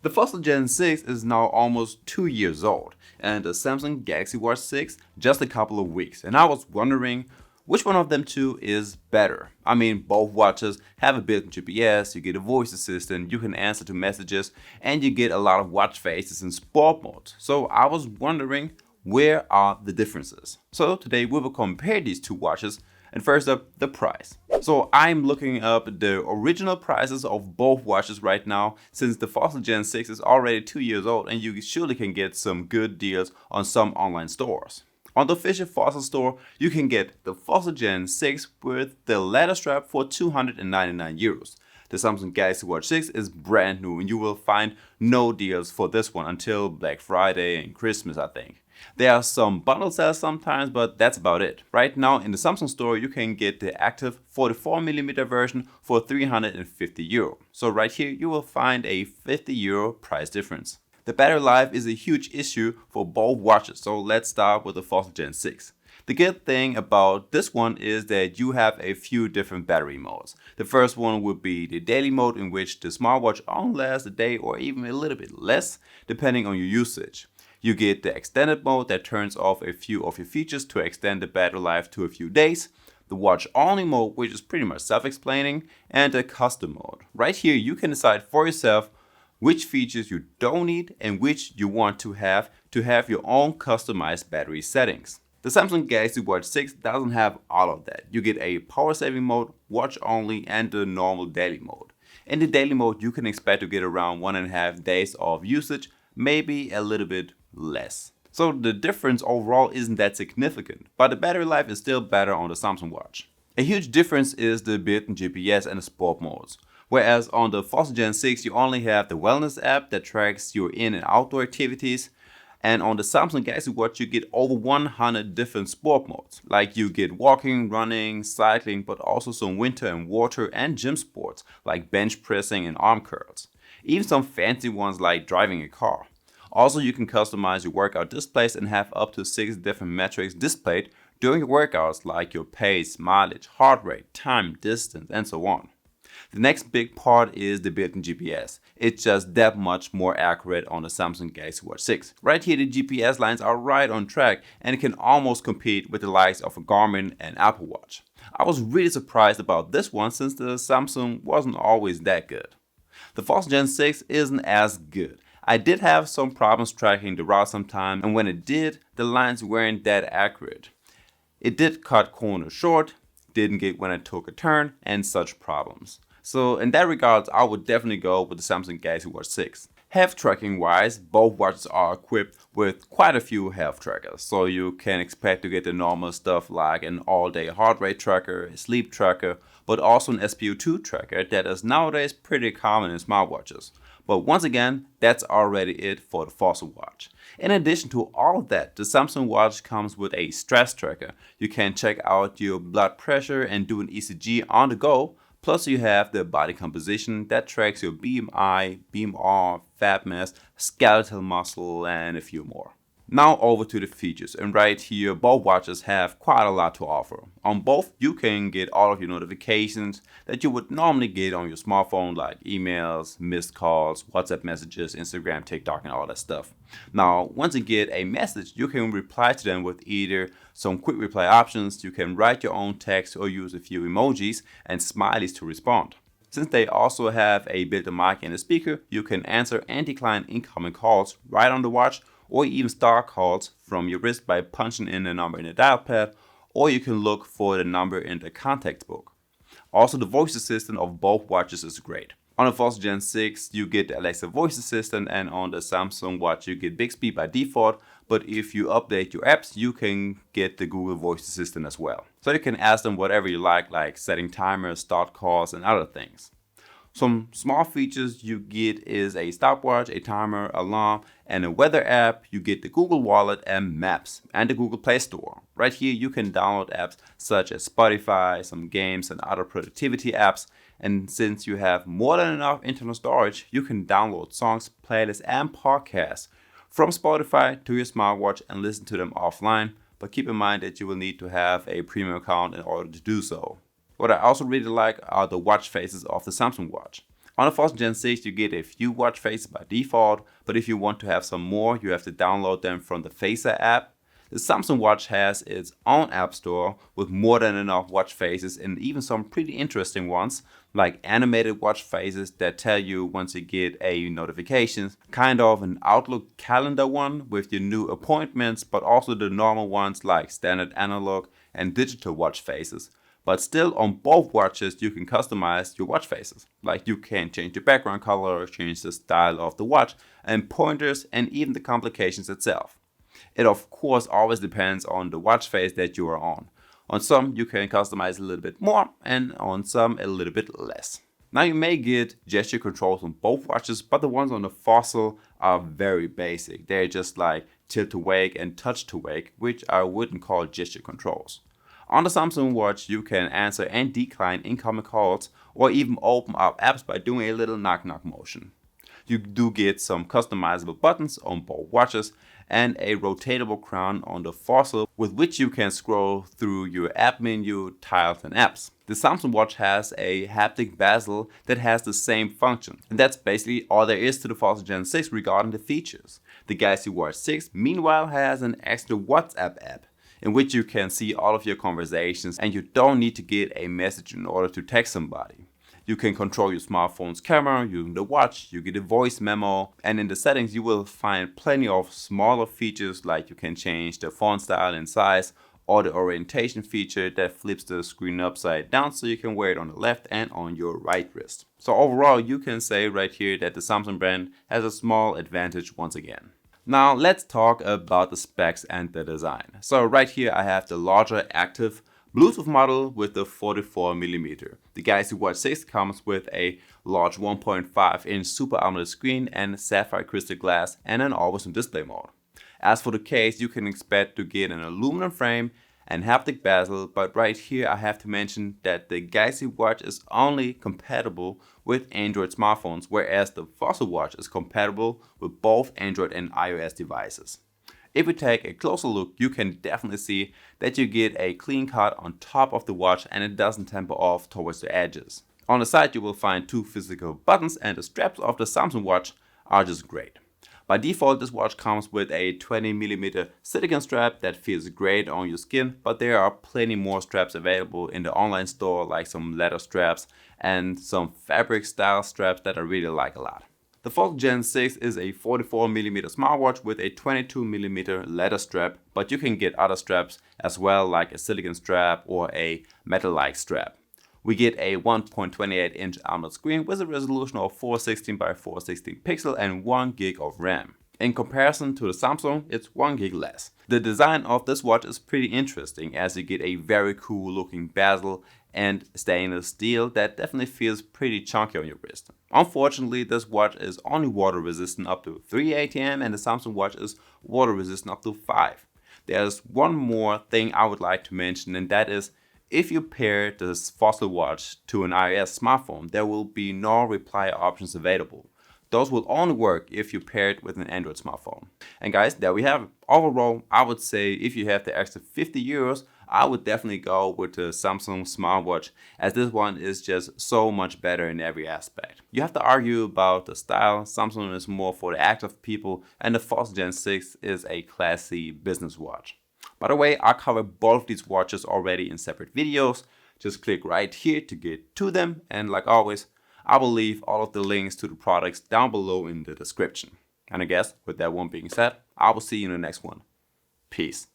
The Fossil Gen 6 is now almost 2 years old, and the Samsung Galaxy Watch 6 just a couple of weeks, and I was wondering which one of them two is better. I mean, both watches have a built-in GPS, you get a voice assistant, you can answer to messages, and you get a lot of watch faces in sport mode. So I was wondering, where are the differences? So today we will compare these two watches, and first up, the price. So I'm looking up the original prices of both watches right now, since the Fossil Gen 6 is already 2 years old and you surely can get some good deals on some online stores. On the official Fossil store, you can get the Fossil Gen 6 with the leather strap for 299 euros. The Samsung Galaxy Watch 6 is brand new and you will find no deals for this one until Black Friday and Christmas, I think. There are some bundle sales sometimes, but that's about it. Right now in the Samsung store you can get the active 44mm version for 350 euro. So right here you will find a 50 euro price difference. The battery life is a huge issue for both watches, so let's start with the Fossil Gen 6. The good thing about this one is that you have a few different battery modes. The first one would be the daily mode, in which the smartwatch only lasts a day or even a little bit less depending on your usage. You get the extended mode that turns off a few of your features to extend the battery life to a few days, the watch only mode, which is pretty much self-explaining, and the custom mode. Right here you can decide for yourself which features you don't need and which you want to have your own customized battery settings. The Samsung Galaxy Watch 6 doesn't have all of that. You get a power saving mode, watch only, and the normal daily mode. In the daily mode you can expect to get around 1.5 days of usage, maybe a little bit less. So the difference overall isn't that significant, but the battery life is still better on the Samsung Watch. A huge difference is the built-in GPS and the sport modes. Whereas on the Fossil Gen 6 you only have the wellness app that tracks your in and outdoor activities, and on the Samsung Galaxy Watch you get over 100 different sport modes. Like you get walking, running, cycling, but also some winter and water and gym sports like bench pressing and arm curls. Even some fancy ones like driving a car. Also, you can customize your workout displays and have up to 6 different metrics displayed during your workouts, like your pace, mileage, heart rate, time, distance, and so on. The next big part is the built-in GPS. It's just that much more accurate on the Samsung Galaxy Watch 6. Right here the GPS lines are right on track and it can almost compete with the likes of a Garmin and Apple Watch. I was really surprised about this one since the Samsung wasn't always that good. The Fossil Gen 6 isn't as good. I did have some problems tracking the route sometime, and when it did, the lines weren't that accurate. It did cut corners short, didn't get when I took a turn, and such problems. So in that regards, I would definitely go with the Samsung Galaxy Watch 6. Health tracking wise, both watches are equipped with quite a few health trackers. So you can expect to get the normal stuff like an all-day heart rate tracker, a sleep tracker, but also an SpO2 tracker that is nowadays pretty common in smartwatches. But once again, that's already it for the Fossil watch. In addition to all of that, the Samsung watch comes with a stress tracker. You can check out your blood pressure and do an ECG on the go. Plus you have the body composition that tracks your BMI, BMR, fat mass, skeletal muscle, and a few more. Now over to the features, and right here both watches have quite a lot to offer. On both you can get all of your notifications that you would normally get on your smartphone, like emails, missed calls, WhatsApp messages, Instagram, TikTok, and all that stuff. Now once you get a message, you can reply to them with either some quick reply options, you can write your own text or use a few emojis and smileys to respond. Since they also have a built-in mic and a speaker, you can answer and decline incoming calls right on the watch, or even start calls from your wrist by punching in the number in the dial pad, or you can look for the number in the contact book. Also, the voice assistant of both watches is great. On the Fossil Gen 6 you get the Alexa voice assistant, and on the Samsung watch you get Bixby by default, but if you update your apps you can get the Google voice assistant as well. So you can ask them whatever you like setting timers, start calls, and other things. Some small features you get is a stopwatch, a timer, alarm, and a weather app. You get the Google Wallet and Maps and the Google Play Store. Right here you can download apps such as Spotify, some games, and other productivity apps. And since you have more than enough internal storage, you can download songs, playlists, and podcasts from Spotify to your smartwatch and listen to them offline. But keep in mind that you will need to have a premium account in order to do so. What I also really like are the watch faces of the Samsung watch. On the Fossil Gen 6, you get a few watch faces by default, but if you want to have some more, you have to download them from the Facer app. The Samsung Watch has its own app store with more than enough watch faces and even some pretty interesting ones, like animated watch faces that tell you once you get a notification, kind of an Outlook calendar one with your new appointments, but also the normal ones like standard analog and digital watch faces. But still, on both watches, you can customize your watch faces. Like you can change the background color, change the style of the watch, and pointers, and even the complications itself. It of course always depends on the watch face that you are on. On some, you can customize a little bit more, and on some, a little bit less. Now you may get gesture controls on both watches, but the ones on the Fossil are very basic. They're just like tilt to wake and touch to wake, which I wouldn't call gesture controls. On the Samsung Watch, you can answer and decline incoming calls or even open up apps by doing a little knock-knock motion. You do get some customizable buttons on both watches and a rotatable crown on the Fossil with which you can scroll through your app menu, tiles and apps. The Samsung Watch has a haptic bezel that has the same function. And that's basically all there is to the Fossil Gen 6 regarding the features. The Galaxy Watch 6 meanwhile has an extra WhatsApp app in which you can see all of your conversations and you don't need to get a message in order to text somebody. You can control your smartphone's camera using the watch, you get a voice memo, and in the settings you will find plenty of smaller features like you can change the font style and size or the orientation feature that flips the screen upside down so you can wear it on the left and on your right wrist. So overall you can say right here that the Samsung brand has a small advantage once again. Now let's talk about the specs and the design. So right here I have the larger active Bluetooth model with the 44mm. The Galaxy Watch 6 comes with a large 1.5-inch Super AMOLED screen and sapphire crystal glass and an always-on display mode. As for the case, you can expect to get an aluminum frame and haptic bezel, but right here I have to mention that the Galaxy Watch is only compatible with Android smartphones, whereas the Fossil Watch is compatible with both Android and iOS devices. If we take a closer look, you can definitely see that you get a clean cut on top of the watch and it doesn't temper off towards the edges. On the side you will find two physical buttons and the straps of the Samsung Watch are just great. By default, this watch comes with a 20mm silicone strap that feels great on your skin, but there are plenty more straps available in the online store, like some leather straps and some fabric style straps that I really like a lot. The Fossil Gen 6 is a 44mm smartwatch with a 22mm leather strap, but you can get other straps as well, like a silicone strap or a metal-like strap. We get a 1.28-inch AMOLED screen with a resolution of 416 by 416 pixel and 1 gig of RAM. In comparison to the Samsung, it's 1 gig less. The design of this watch is pretty interesting as you get a very cool looking bezel and stainless steel that definitely feels pretty chunky on your wrist. Unfortunately, this watch is only water resistant up to 3 ATM and the Samsung Watch is water resistant up to 5. There's one more thing I would like to mention, and that is if you pair this Fossil Watch to an iOS smartphone, there will be no reply options available. Those will only work if you pair it with an Android smartphone. And guys, there we have it. Overall, I would say if you have the extra 50 euros, I would definitely go with the Samsung smartwatch, as this one is just so much better in every aspect. You have to argue about the style. Samsung is more for the active people and the Fossil Gen 6 is a classy business watch. By the way, I covered both of these watches already in separate videos. Just click right here to get to them, and like always, I will leave all of the links to the products down below in the description. And I guess with that one being said, I will see you in the next one. Peace.